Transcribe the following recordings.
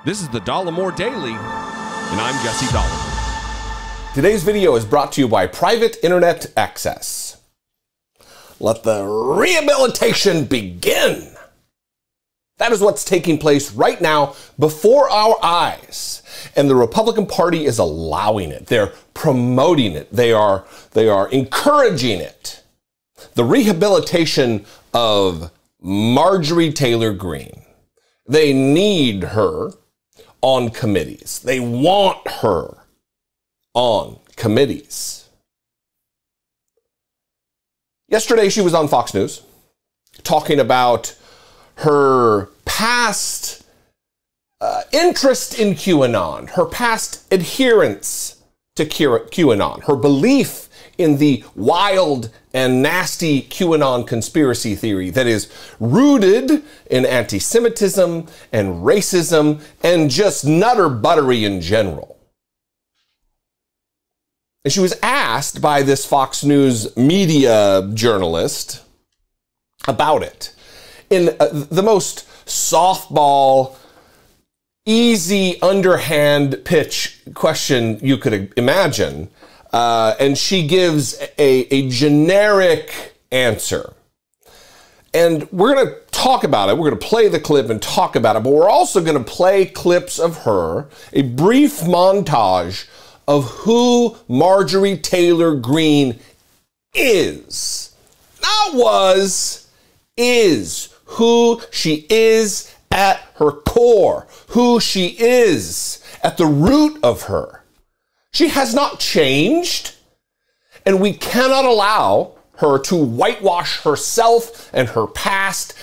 This is the Dollemore Daily, and I'm Jesse Dollemore. Today's video is brought to you by Private Internet Access. Let the rehabilitation begin. That is what's taking place right now before our eyes. And the Republican Party is allowing it. They're promoting it. They are encouraging it. The rehabilitation of Marjorie Taylor Greene. They need her on committees. They want her on committees. Yesterday, she was on Fox News talking about her past interest in QAnon, her past adherence to QAnon, her belief in the wild and nasty QAnon conspiracy theory that is rooted in anti-Semitism and racism and just nutter buttery in general. And she was asked by this Fox News media journalist about it in the most softball, easy, underhand pitch question you could imagine. And she gives a generic answer. And we're going to talk about it. We're going to play the clip and talk about it. But we're also going to play clips of her, a brief montage of who Marjorie Taylor Greene is. Not was, is. Who she is at her core. Who she is at the root of her. She has not changed, and we cannot allow her to whitewash herself and her past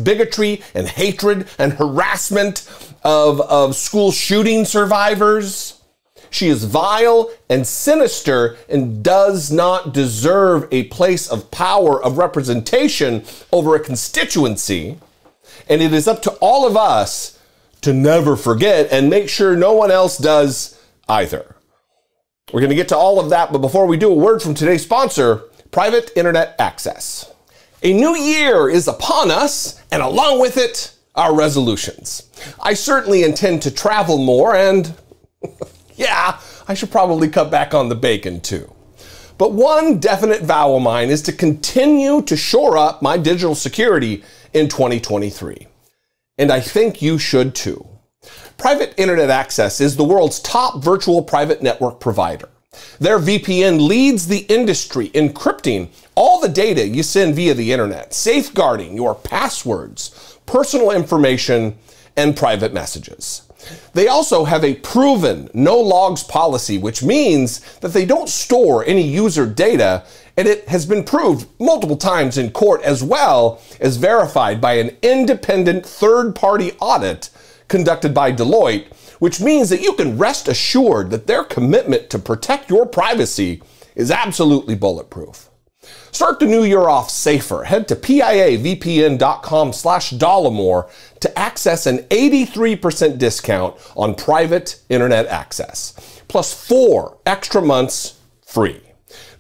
bigotry and hatred and harassment of school shooting survivors. She is vile and sinister and does not deserve a place of power, of representation over a constituency. And it is up to all of us to never forget and make sure no one else does either. We're going to get to all of that, but before we do, a word from today's sponsor, Private Internet Access. A new year is upon us, and along with it, our resolutions. I certainly intend to travel more, and yeah, I should probably cut back on the bacon too. But one definite vow of mine is to continue to shore up my digital security in 2023. And I think you should too. Private Internet Access is the world's top virtual private network provider. Their VPN leads the industry, encrypting all the data you send via the internet, safeguarding your passwords, personal information, and private messages. They also have a proven no logs policy, which means that they don't store any user data, and it has been proved multiple times in court as well as verified by an independent third-party audit conducted by Deloitte, which means that you can rest assured that their commitment to protect your privacy is absolutely bulletproof. Start the new year off safer. Head to piavpn.com/Dollemore to access an 83% discount on private internet access, plus 4 extra months free.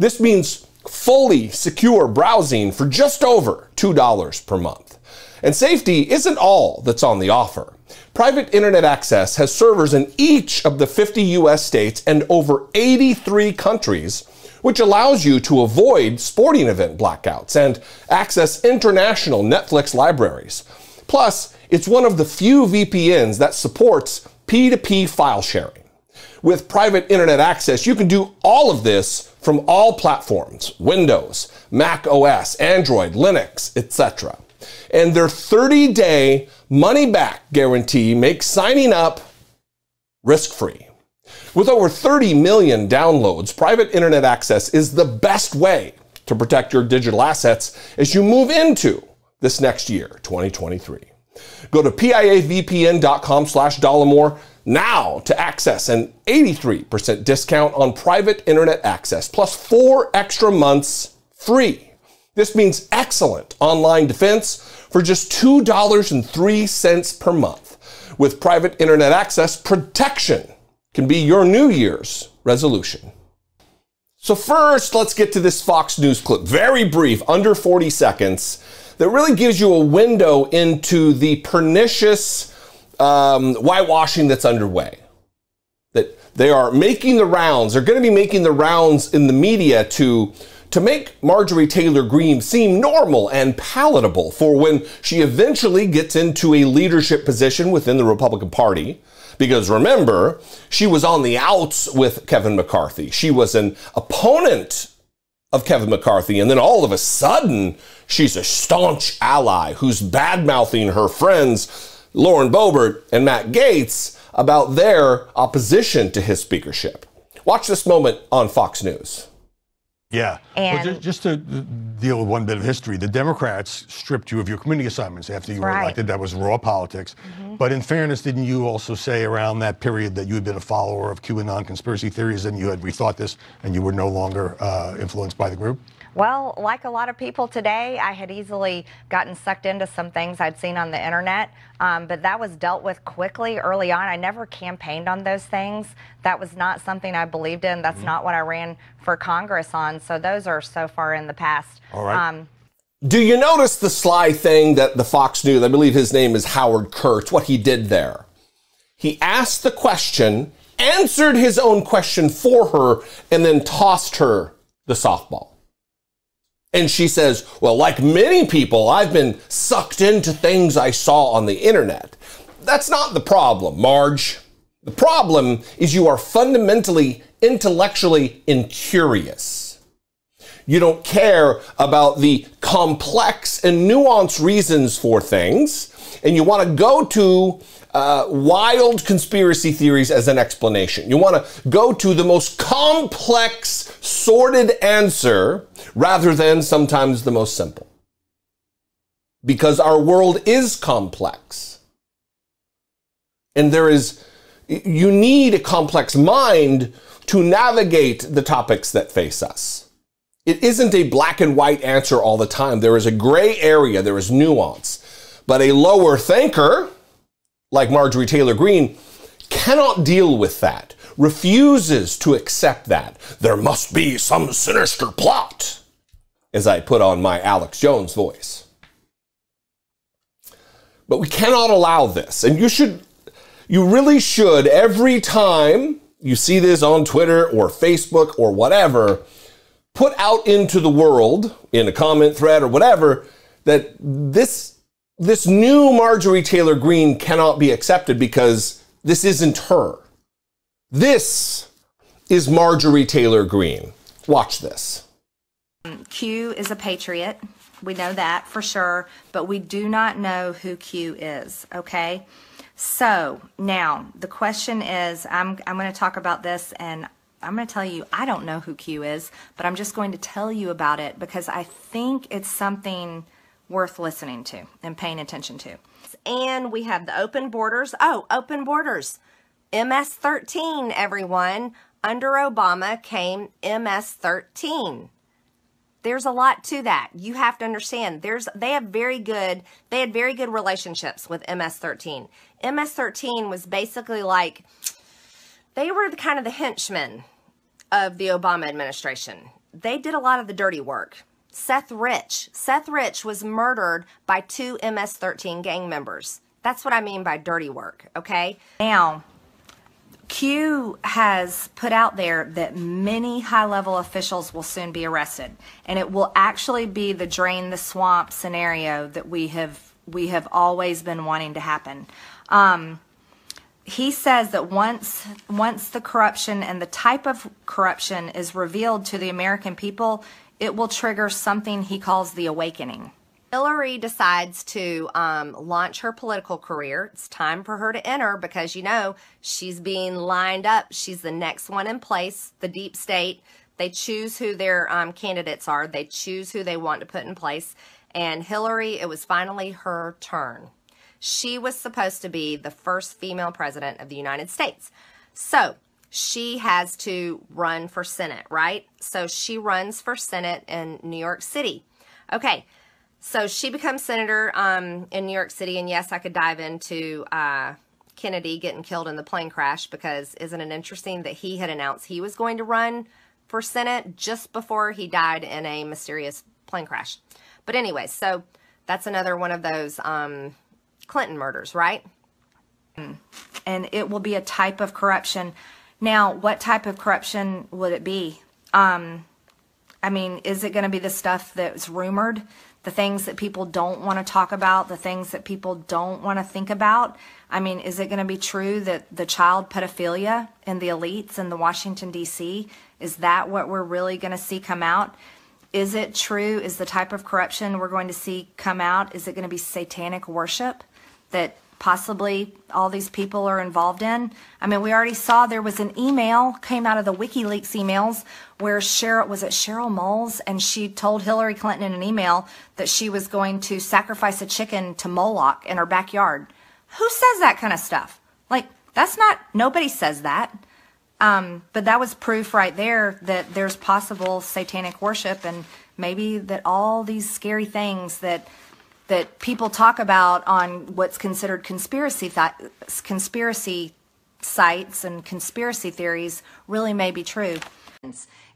This means fully secure browsing for just over $2 per month. And safety isn't all that's on the offer. Private Internet Access has servers in each of the 50 US states and over 83 countries, which allows you to avoid sporting event blackouts and access international Netflix libraries. Plus, it's one of the few VPNs that supports P2P file sharing. With Private Internet Access, you can do all of this from all platforms: Windows, Mac OS, Android, Linux, etc. And their 30-day money-back guarantee makes signing up risk-free. With over 30 million downloads, Private Internet Access is the best way to protect your digital assets as you move into this next year, 2023. Go to piavpn.com/Dollemore now to access an 83% discount on Private Internet Access, plus 4 extra months free. This means excellent online defense for just $2.03 per month. With Private Internet Access, protection can be your New Year's resolution. So first, let's get to this Fox News clip. Very brief, under 40 seconds, that really gives you a window into the pernicious whitewashing that's underway. That they are making the rounds. They're going to be making the rounds in the media to make Marjorie Taylor Greene seem normal and palatable for when she eventually gets into a leadership position within the Republican Party. Because remember, she was on the outs with Kevin McCarthy. She was an opponent of Kevin McCarthy. And then all of a sudden, she's a staunch ally who's bad-mouthing her friends, Lauren Boebert and Matt Gaetz, about their opposition to his speakership. Watch this moment on Fox News. Yeah. And well, just to deal with one bit of history, the Democrats stripped you of your committee assignments after you were elected. That was raw politics. But in fairness, didn't you also say around that period that you had been a follower of QAnon conspiracy theories and you had rethought this and you were no longer influenced by the group? Well, like a lot of people today, I had easily gotten sucked into some things I'd seen on the internet, but that was dealt with quickly early on. I never campaigned on those things. That was not something I believed in. That's not what I ran for Congress on. So those are so far in the past. All right. Do you notice the sly thing that the Fox News, I believe his name is Howard Kurtz, what he did there? He asked the question, answered his own question for her, and then tossed her the softball. And she says, well, like many people, I've been sucked into things I saw on the internet. That's not the problem, Marge. The problem is you are fundamentally, intellectually incurious. You don't care about the complex and nuanced reasons for things, and you want to go to wild conspiracy theories as an explanation. You want to go to the most complex, sordid answer rather than sometimes the most simple. Because our world is complex. And you need a complex mind to navigate the topics that face us. It isn't a black and white answer all the time. There is a gray area, there is nuance. But a lower thinker, like Marjorie Taylor Greene, cannot deal with that, refuses to accept that. There must be some sinister plot, as I put on my Alex Jones voice. But we cannot allow this. And you really should, every time you see this on Twitter or Facebook or whatever, put out into the world, in a comment thread or whatever, that this new Marjorie Taylor Greene cannot be accepted because this isn't her. This is Marjorie Taylor Greene. Watch this. Q is a patriot. We know that for sure, but we do not know who Q is, okay? So now the question is, I'm going to talk about this and I'm going to tell you, I don't know who Q is, but I'm just going to tell you about it because I think it's something worth listening to and paying attention to. And we have the open borders. Oh, open borders. MS-13, everyone. Under Obama came MS-13. There's a lot to that. You have to understand. They had very good relationships with MS-13. MS-13 was basically like, they were kind of the henchmen of the Obama administration. They did a lot of the dirty work. Seth Rich was murdered by 2 MS-13 gang members. That's what I mean by dirty work, okay? Now, Q has put out there that many high-level officials will soon be arrested, and it will actually be the drain the swamp scenario that we have always been wanting to happen. He says that once the corruption and the type of corruption is revealed to the American people, it will trigger something he calls the awakening. Hillary decides to launch her political career. It's time for her to enter because, you know, she's being lined up. She's the next one in place, the deep state. They choose who their candidates are. They choose who they want to put in place. And Hillary, it was finally her turn. She was supposed to be the first female president of the United States. So she has to run for Senate, right? So she runs for Senate in New York City. Okay, so she becomes senator in New York City. And yes, I could dive into Kennedy getting killed in the plane crash because isn't it interesting that he had announced he was going to run for Senate just before he died in a mysterious plane crash. But anyway, so that's another one of those Clinton murders, right? And it will be a type of corruption. Now, what type of corruption would it be? I mean, is it going to be the stuff that's rumored? The things that people don't want to talk about, the things that people don't want to think about? I mean, is it going to be true that the child pedophilia in the elites in the Washington, D.C., is that what we're really going to see come out? Is it true? Is the type of corruption we're going to see come out, is it going to be satanic worship that possibly all these people are involved in? I mean, we already saw there was an email came out of the WikiLeaks emails where Cheryl Moles, and she told Hillary Clinton in an email that she was going to sacrifice a chicken to Moloch in her backyard. Who says that kind of stuff? Like, that's not, nobody says that. But that was proof right there that there's possible satanic worship, and maybe that all these scary things that people talk about on what's considered conspiracy sites and conspiracy theories really may be true.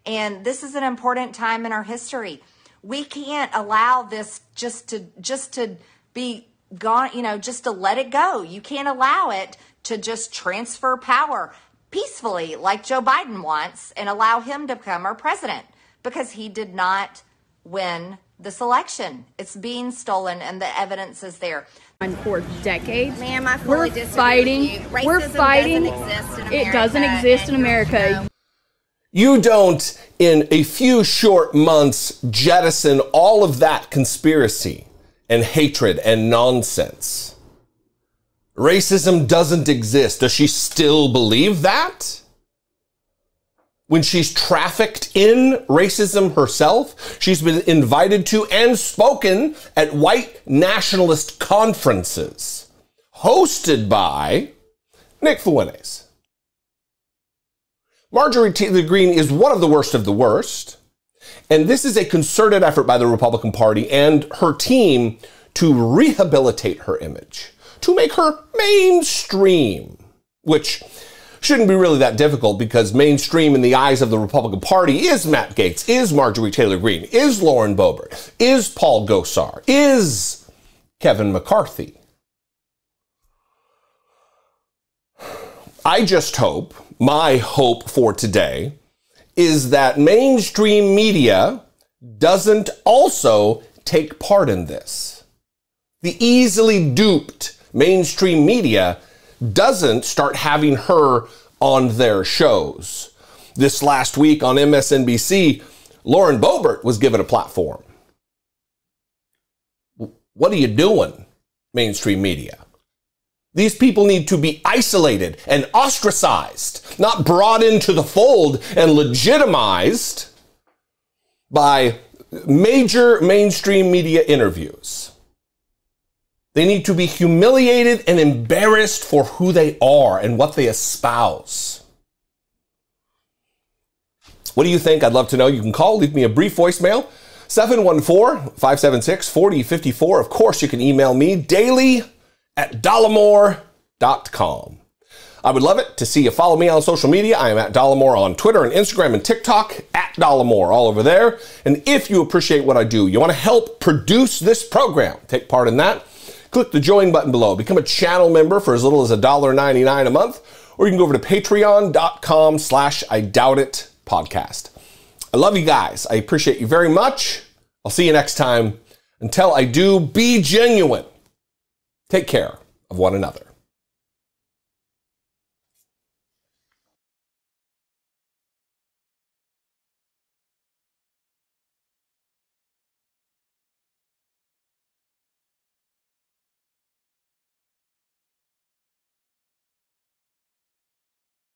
And this is an important time in our history. We can't allow this just to be gone, you know, just to let it go. You can't allow it to just transfer power peacefully like Joe Biden wants and allow him to become our president, because he did not win this election. It's being stolen and the evidence is there. For decades, Ma'am, I fully disagree with you. Racism We're fighting. Doesn't exist in America, it doesn't exist in America. You don't, in a few short months, jettison all of that conspiracy and hatred and nonsense. Racism doesn't exist. Does she still believe that? When she's trafficked in racism herself, she's been invited to and spoken at white nationalist conferences hosted by Nick Fuentes. Marjorie Taylor Greene is one of the worst, and this is a concerted effort by the Republican Party and her team to rehabilitate her image, to make her mainstream, which shouldn't be really that difficult, because mainstream in the eyes of the Republican Party is Matt Gaetz, is Marjorie Taylor Greene, is Lauren Boebert, is Paul Gosar, is Kevin McCarthy. I just hope, my hope for today, is that mainstream media doesn't also take part in this. The easily duped mainstream media doesn't start having her on their shows. This last week on MSNBC, Lauren Boebert was given a platform. What are you doing, mainstream media? These people need to be isolated and ostracized, not brought into the fold and legitimized by major mainstream media interviews. They need to be humiliated and embarrassed for who they are and what they espouse. What do you think? I'd love to know. You can call, leave me a brief voicemail, 714-576-4054. Of course, you can email me daily@dollemore.com. I would love it to see you follow me on social media. I am at Dollemore on Twitter and Instagram and TikTok, at Dollemore, all over there. And if you appreciate what I do, you want to help produce this program, take part in that, click the join button below. Become a channel member for as little as $1.99 a month, or you can go over to patreon.com/IDoubtIt podcast. I love you guys. I appreciate you very much. I'll see you next time. Until I do, be genuine. Take care of one another.